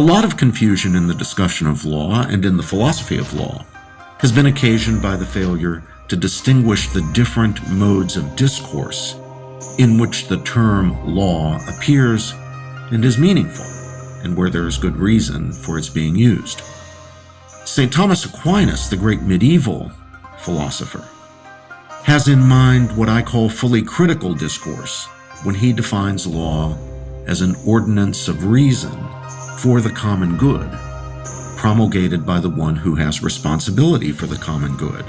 lot of confusion in the discussion of law and in the philosophy of law has been occasioned by the failure to distinguish the different modes of discourse in which the term law appears and is meaningful, and where there is good reason for its being used. St. Thomas Aquinas, the great medieval philosopher, has in mind what I call fully critical discourse when he defines law as an ordinance of reason for the common good, promulgated by the one who has responsibility for the common good,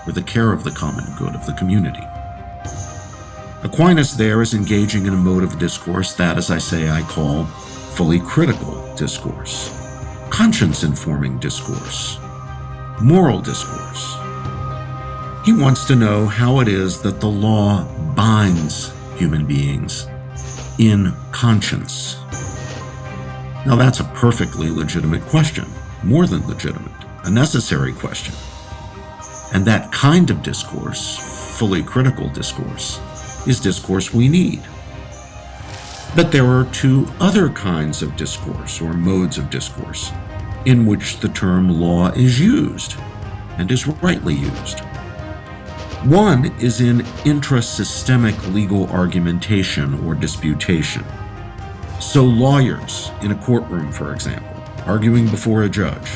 or the care of the common good of the community. Aquinas there is engaging in a mode of discourse that, as I say, I call fully critical discourse, conscience-informing discourse, moral discourse. He wants to know how it is that the law binds human beings in conscience. Now that's a perfectly legitimate question, more than legitimate, a necessary question. And that kind of discourse, fully critical discourse, is discourse we need. But there are two other kinds of discourse, or modes of discourse, in which the term law is used, and is rightly used. One is in intra-systemic legal argumentation or disputation. So lawyers in a courtroom, for example, arguing before a judge,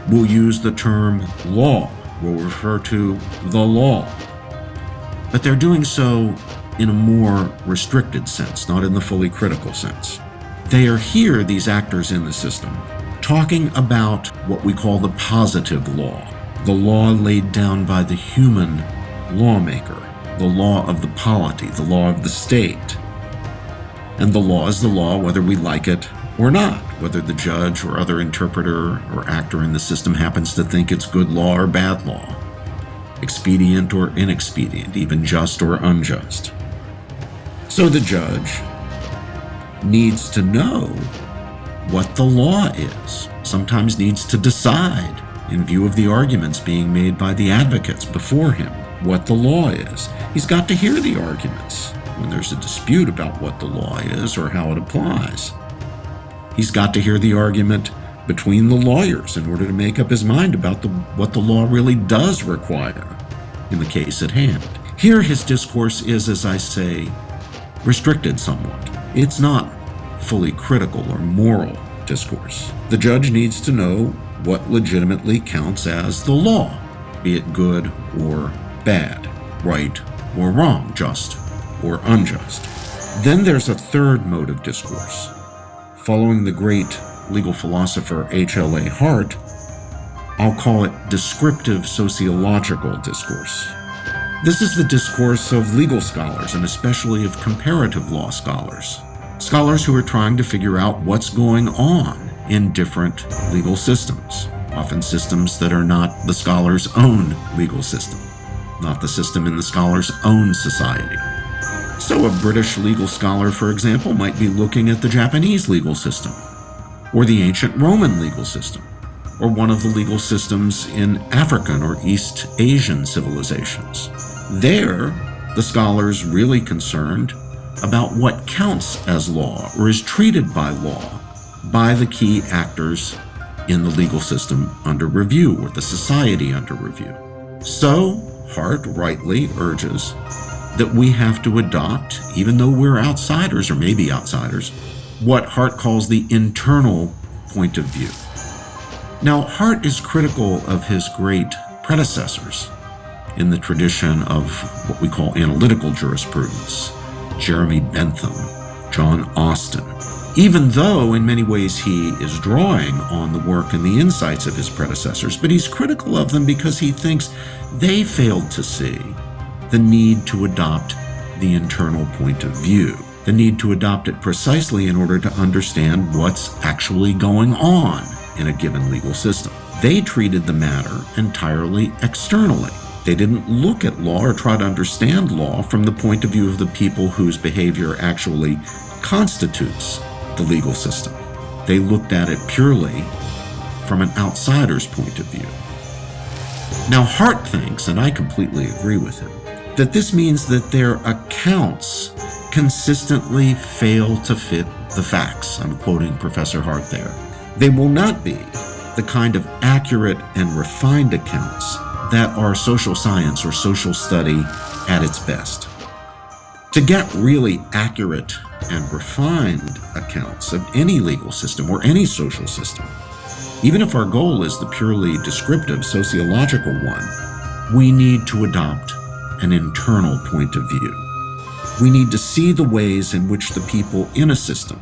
will use the term law, will refer to the law. But they're doing so in a more restricted sense, not in the fully critical sense. They are here, these actors in the system, talking about what we call the positive law, the law laid down by the human lawmaker, the law of the polity, the law of the state. And the law is the law whether we like it or not, whether the judge or other interpreter or actor in the system happens to think it's good law or bad law, expedient or inexpedient, even just or unjust. So the judge needs to know what the law is, sometimes needs to decide, in view of the arguments being made by the advocates before him, what the law is. He's got to hear the arguments when there's a dispute about what the law is or how it applies. He's got to hear the argument between the lawyers in order to make up his mind about what the law really does require in the case at hand. Here his discourse is, as I say, restricted somewhat. It's not fully critical or moral discourse. The judge needs to know what legitimately counts as the law, be it good or bad, right or wrong, just or unjust. Then there's a third mode of discourse. Following the great legal philosopher H.L.A. Hart, I'll call it descriptive sociological discourse. This is the discourse of legal scholars, and especially of comparative law scholars. Scholars who are trying to figure out what's going on in different legal systems, often systems that are not the scholar's own legal system, not the system in the scholar's own society. So a British legal scholar, for example, might be looking at the Japanese legal system, or the ancient Roman legal system, or one of the legal systems in African or East Asian civilizations. There, the scholar's really concerned about what counts as law or is treated by law by the key actors in the legal system under review, or the society under review. So, Hart rightly urges that we have to adopt, even though we're outsiders or maybe outsiders, what Hart calls the internal point of view. Now, Hart is critical of his great predecessors in the tradition of what we call analytical jurisprudence, Jeremy Bentham, John Austin, even though in many ways he is drawing on the work and the insights of his predecessors, but he's critical of them because he thinks they failed to see the need to adopt the internal point of view, the need to adopt it precisely in order to understand what's actually going on in a given legal system. They treated the matter entirely externally. They didn't look at law or try to understand law from the point of view of the people whose behavior actually constitutes the legal system. They looked at it purely from an outsider's point of view. Now, Hart thinks, and I completely agree with him, that this means that their accounts consistently fail to fit the facts. I'm quoting Professor Hart there. They will not be the kind of accurate and refined accounts that are social science or social study at its best. To get really accurate and refined accounts of any legal system or any social system, even if our goal is the purely descriptive sociological one, we need to adopt an internal point of view. We need to see the ways in which the people in a system,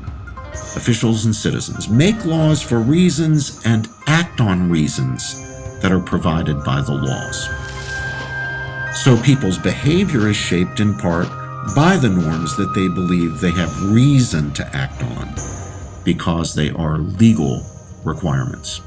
officials and citizens, make laws for reasons and act on reasons that are provided by the laws. So people's behavior is shaped in part by the norms that they believe they have reason to act on because they are legal requirements.